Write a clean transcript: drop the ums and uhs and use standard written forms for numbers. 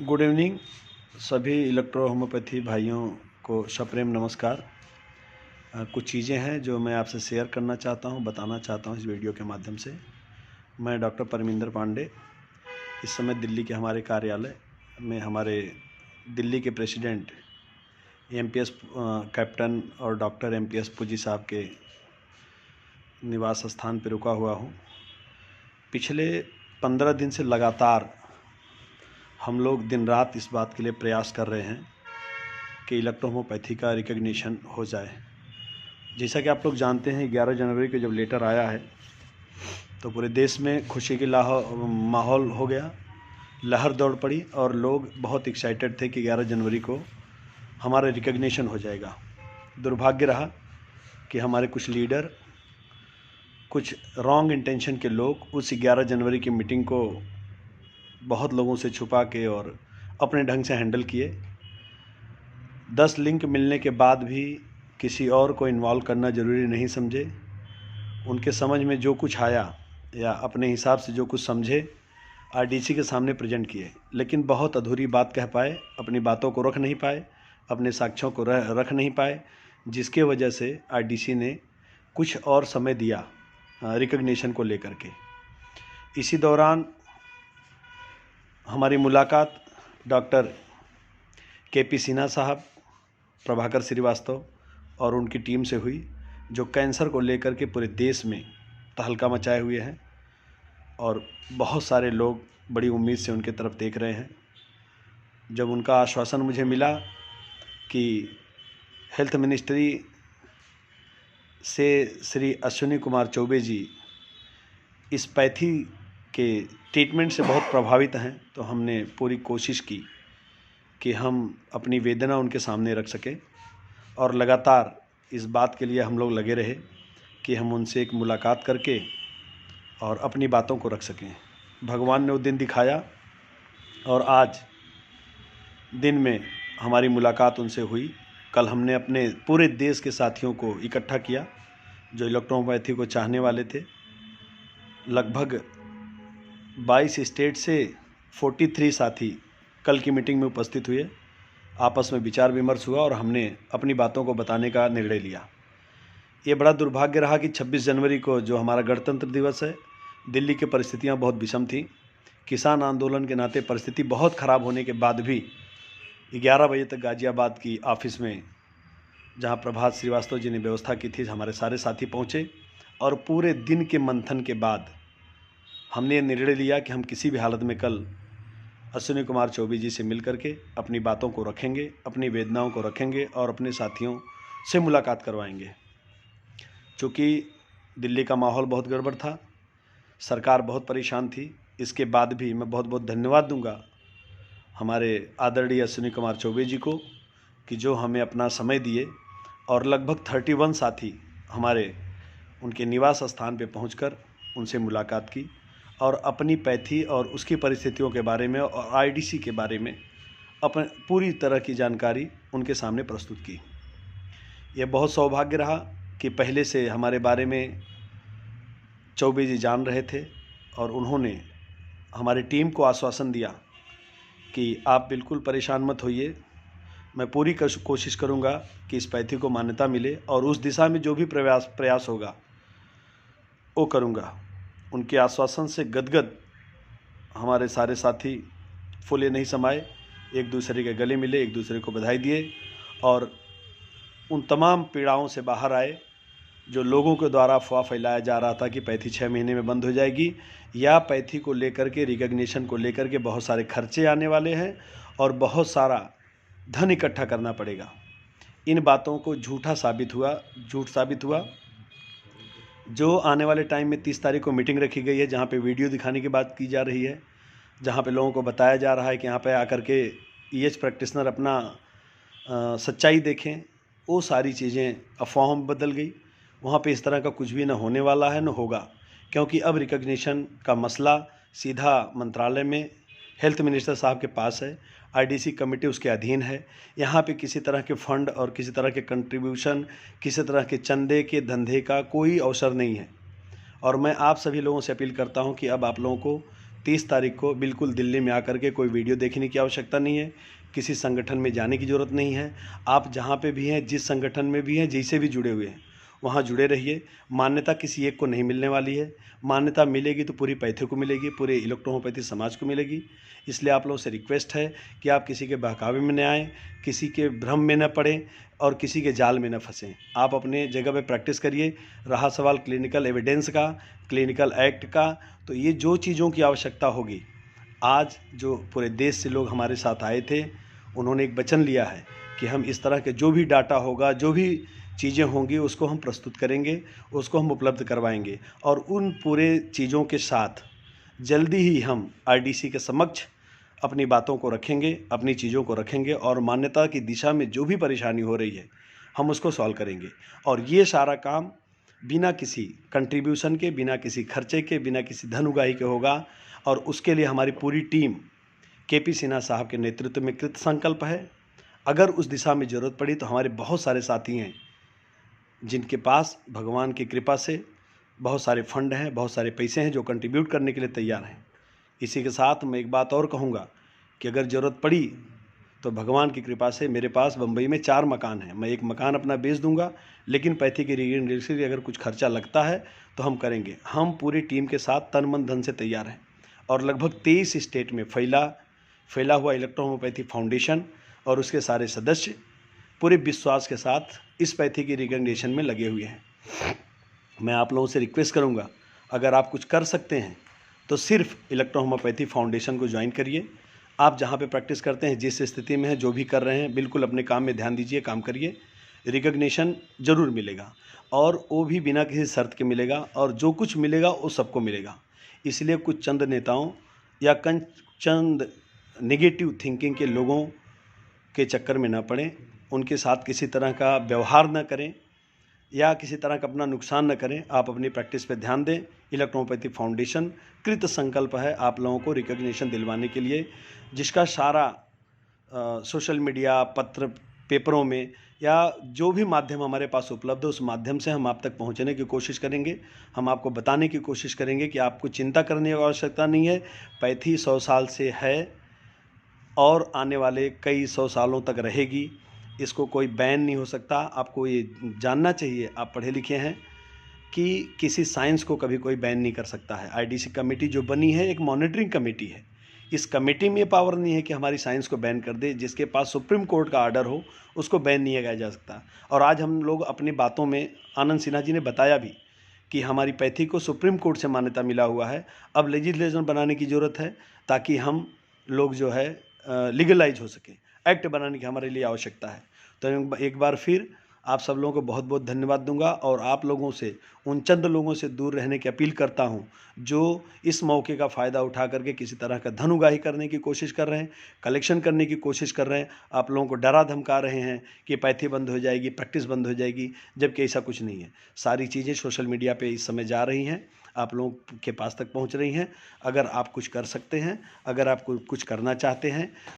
Good evening सभी electro homeopathy भाइयों को सप्रेम नमस्कार। कुछ चीज़ें हैं जो मैं आपसे शेयर करना चाहता हूं, बताना चाहता हूं इस वीडियो के माध्यम से। मैं डॉक्टर परमिंदर पांडे इस समय दिल्ली के हमारे कार्यालय में हमारे दिल्ली के प्रेसिडेंट एमपीएस कैप्टन और डॉक्टर एमपीएस पुजी साहब के निवास स्थान पर रुका हुआ हूँ। पिछले 15 दिन से लगातार हम लोग दिन रात इस बात के लिए प्रयास कर रहे हैं कि इलेक्ट्रो होम्योपैथी का रिकग्निशन हो जाए। जैसा कि आप लोग जानते हैं 11 जनवरी को जब लेटर आया है तो पूरे देश में खुशी की माहौल हो गया, लहर दौड़ पड़ी और लोग बहुत एक्साइटेड थे कि 11 जनवरी को हमारा रिकग्निशन हो जाएगा। दुर्भाग्य रहा कि हमारे कुछ लीडर, कुछ रॉन्ग इंटेंशन के लोग उस 11 जनवरी की मीटिंग को बहुत लोगों से छुपा के और अपने ढंग से हैंडल किए। 10 लिंक मिलने के बाद भी किसी और को इन्वॉल्व करना ज़रूरी नहीं समझे। उनके समझ में जो कुछ आया या अपने हिसाब से जो कुछ समझे आरडीसी के सामने प्रेजेंट किए, लेकिन बहुत अधूरी बात कह पाए, अपनी बातों को रख नहीं पाए, अपने साक्ष्यों को रख नहीं पाए, जिसके वजह से आरडीसी ने कुछ और समय दिया रिकग्निशन को लेकर के। इसी दौरान हमारी मुलाकात डॉक्टर केपी सिन्हा साहब, प्रभाकर श्रीवास्तव और उनकी टीम से हुई, जो कैंसर को लेकर के पूरे देश में तहलका मचाए हुए हैं और बहुत सारे लोग बड़ी उम्मीद से उनके तरफ देख रहे हैं। जब उनका आश्वासन मुझे मिला कि हेल्थ मिनिस्ट्री से श्री अश्विनी कुमार चौबे जी इस पैथी के ट्रीटमेंट से बहुत प्रभावित हैं, तो हमने पूरी कोशिश की कि हम अपनी वेदना उनके सामने रख सकें और लगातार इस बात के लिए हम लोग लगे रहे कि हम उनसे एक मुलाकात करके और अपनी बातों को रख सकें। भगवान ने वो दिन दिखाया और आज दिन में हमारी मुलाकात उनसे हुई। कल हमने अपने पूरे देश के साथियों को इकट्ठा किया जो इलेक्ट्रो होम्योपैथी को चाहने वाले थे। लगभग 22 स्टेट से 43 साथी कल की मीटिंग में उपस्थित हुए। आपस में विचार विमर्श हुआ और हमने अपनी बातों को बताने का निर्णय लिया। ये बड़ा दुर्भाग्य रहा कि 26 जनवरी को जो हमारा गणतंत्र दिवस है, दिल्ली की परिस्थितियां बहुत विषम थी। किसान आंदोलन के नाते परिस्थिति बहुत ख़राब होने के बाद भी 11 बजे तक गाज़ियाबाद की ऑफिस में, जहां प्रभात श्रीवास्तव जी ने व्यवस्था की थी, हमारे सारे साथी पहुंचे और पूरे दिन के मंथन के बाद हमने ये निर्णय लिया कि हम किसी भी हालत में कल अश्विनी कुमार चौबे जी से मिल करके अपनी बातों को रखेंगे, अपनी वेदनाओं को रखेंगे और अपने साथियों से मुलाकात करवाएंगे। चूँकि दिल्ली का माहौल बहुत गड़बड़ था, सरकार बहुत परेशान थी, इसके बाद भी मैं बहुत बहुत धन्यवाद दूंगा हमारे आदरणीय अश्विनी कुमार चौबे जी को कि जो हमें अपना समय दिए और लगभग 31 साथी हमारे उनके निवास स्थान पे पहुंचकर उनसे मुलाकात की और अपनी पैथी और उसकी परिस्थितियों के बारे में और आईडीसी के बारे में अपने पूरी तरह की जानकारी उनके सामने प्रस्तुत की। यह बहुत सौभाग्य रहा कि पहले से हमारे बारे में चौबे जी जान रहे थे और उन्होंने हमारी टीम को आश्वासन दिया कि आप बिल्कुल परेशान मत होइए, मैं पूरी कोशिश करूंगा कि इस पैथी को मान्यता मिले और उस दिशा में जो भी प्रयास होगा वो करूंगा। उनके आश्वासन से गदगद हमारे सारे साथी फूले नहीं समाये, एक दूसरे के गले मिले, एक दूसरे को बधाई दिए और उन तमाम पीड़ाओं से बाहर आए जो लोगों के द्वारा अफवाह फैलाया जा रहा था कि पैथी 6 महीने में बंद हो जाएगी या पैथी को लेकर के, रिकग्निशन को लेकर के बहुत सारे खर्चे आने वाले हैं और बहुत सारा धन इकट्ठा करना पड़ेगा। इन बातों को झूठ साबित हुआ। जो आने वाले टाइम में 30 तारीख को मीटिंग रखी गई है, जहाँ पे वीडियो दिखाने की बात की जा रही है, जहाँ पे लोगों को बताया जा रहा है कि यहाँ पे आकर के ईएच प्रैक्टिशनर अपना सच्चाई देखें, वो सारी चीज़ें अफवाहों में बदल गई। वहाँ पे इस तरह का कुछ भी न होने वाला है न होगा, क्योंकि अब रिकग्निशन का मसला सीधा मंत्रालय में हेल्थ मिनिस्टर साहब के पास है, आईडीसी कमेटी उसके अधीन है। यहाँ पे किसी तरह के फंड और किसी तरह के कंट्रीब्यूशन, किसी तरह के चंदे के धंधे का कोई अवसर नहीं है। और मैं आप सभी लोगों से अपील करता हूँ कि अब आप लोगों को 30 तारीख को बिल्कुल दिल्ली में आकर के कोई वीडियो देखने की आवश्यकता नहीं है, किसी संगठन में जाने की ज़रूरत नहीं है। आप जहाँ पे भी हैं, जिस संगठन में भी हैं, जिससे भी जुड़े हुए हैं, वहाँ जुड़े रहिए। मान्यता किसी एक को नहीं मिलने वाली है, मान्यता मिलेगी तो पूरी पैथी को मिलेगी, पूरे इलेक्ट्रोहोम्योपैथी समाज को मिलेगी। इसलिए आप लोगों से रिक्वेस्ट है कि आप किसी के बहकावे में न आएँ, किसी के भ्रम में न पड़ें और किसी के जाल में न फंसें। आप अपने जगह पे प्रैक्टिस करिए। रहा सवाल क्लिनिकल एविडेंस का, क्लिनिकल एक्ट का, तो ये जो चीज़ों की आवश्यकता होगी, आज जो पूरे देश से लोग हमारे साथ आए थे, उन्होंने एक वचन लिया है कि हम इस तरह के जो भी डाटा होगा, जो भी चीज़ें होंगी, उसको हम प्रस्तुत करेंगे, उसको हम उपलब्ध करवाएंगे और उन पूरे चीज़ों के साथ जल्दी ही हम आरडीसी के समक्ष अपनी बातों को रखेंगे, अपनी चीज़ों को रखेंगे और मान्यता की दिशा में जो भी परेशानी हो रही है, हम उसको सॉल्व करेंगे। और ये सारा काम बिना किसी कंट्रीब्यूशन के, बिना किसी खर्चे के, बिना किसी धन उगाही के होगा और उसके लिए हमारी पूरी टीम केपी सिन्हा साहब के नेतृत्व में कृत संकल्प है। अगर उस दिशा में ज़रूरत पड़ी तो हमारे बहुत सारे साथी हैं जिनके पास भगवान की कृपा से बहुत सारे फंड हैं, बहुत सारे पैसे हैं, जो कंट्रीब्यूट करने के लिए तैयार हैं। इसी के साथ मैं एक बात और कहूँगा कि अगर ज़रूरत पड़ी तो भगवान की कृपा से मेरे पास बम्बई में 4 मकान हैं। मैं एक मकान अपना बेच दूंगा, लेकिन पैथी की रीजन के अगर कुछ खर्चा लगता है तो हम करेंगे। हम पूरी टीम के साथ तन मन धन से तैयार हैं और लगभग 23 स्टेट में फैला हुआ इलेक्ट्रोहोम्योपैथी फाउंडेशन और उसके सारे सदस्य पूरे विश्वास के साथ इस पैथी की रिकग्निशन में लगे हुए हैं। मैं आप लोगों से रिक्वेस्ट करूंगा, अगर आप कुछ कर सकते हैं तो सिर्फ इलेक्ट्रोहोम्योपैथी फाउंडेशन को ज्वाइन करिए। आप जहां पे प्रैक्टिस करते हैं, जिस स्थिति में हैं, जो भी कर रहे हैं, बिल्कुल अपने काम में ध्यान दीजिए, काम करिए। रिकग्निशन ज़रूर मिलेगा और वो भी बिना किसी शर्त के मिलेगा और जो कुछ मिलेगा वो सबको मिलेगा। इसलिए कुछ चंद नेताओं या चंद नेगेटिव थिंकिंग के लोगों के चक्कर में ना पड़ें, उनके साथ किसी तरह का व्यवहार न करें या किसी तरह का अपना नुकसान न करें। आप अपनी प्रैक्टिस पे ध्यान दें। इलेक्ट्रोहोम्योपैथी फाउंडेशन कृत संकल्प है आप लोगों को रिकग्निशन दिलवाने के लिए, जिसका सारा सोशल मीडिया, पत्र, पेपरों में या जो भी माध्यम हमारे पास उपलब्ध है, उस माध्यम से हम आप तक पहुंचने की कोशिश करेंगे। हम आपको बताने की कोशिश करेंगे कि आपको चिंता करने की आवश्यकता नहीं है। पैथी 100 साल से है और आने वाले कई 100 सालों तक रहेगी। इसको कोई बैन नहीं हो सकता। आपको ये जानना चाहिए, आप पढ़े लिखे हैं, कि किसी साइंस को कभी कोई बैन नहीं कर सकता है। आईडीसी कमेटी जो बनी है एक मॉनिटरिंग कमेटी है। इस कमेटी में पावर नहीं है कि हमारी साइंस को बैन कर दे। जिसके पास सुप्रीम कोर्ट का आर्डर हो उसको बैन नहीं किया जा सकता। और आज हम लोग अपनी बातों में, आनंद सिन्हा जी ने बताया भी कि हमारी पैथी को सुप्रीम कोर्ट से मान्यता मिला हुआ है। अब लेजिस्लेशन बनाने की ज़रूरत है ताकि हम लोग जो है लीगलाइज हो सके। एक्ट बनाने की हमारे लिए आवश्यकता है। तो एक बार फिर आप सब लोगों को बहुत बहुत धन्यवाद दूंगा और आप लोगों से, उन चंद लोगों से दूर रहने की अपील करता हूं जो इस मौके का फ़ायदा उठा करके किसी तरह का धन उगाही करने की कोशिश कर रहे हैं, कलेक्शन करने की कोशिश कर रहे हैं, आप लोगों को डरा धमका रहे हैं कि पैथी बंद हो जाएगी, प्रैक्टिस बंद हो जाएगी, जबकि ऐसा कुछ नहीं है। सारी चीज़ें सोशल मीडिया पे इस समय जा रही हैं, आप लोगों के पास तक पहुंच रही हैं। अगर आप कुछ कर सकते हैं, अगर आप कुछ करना चाहते हैं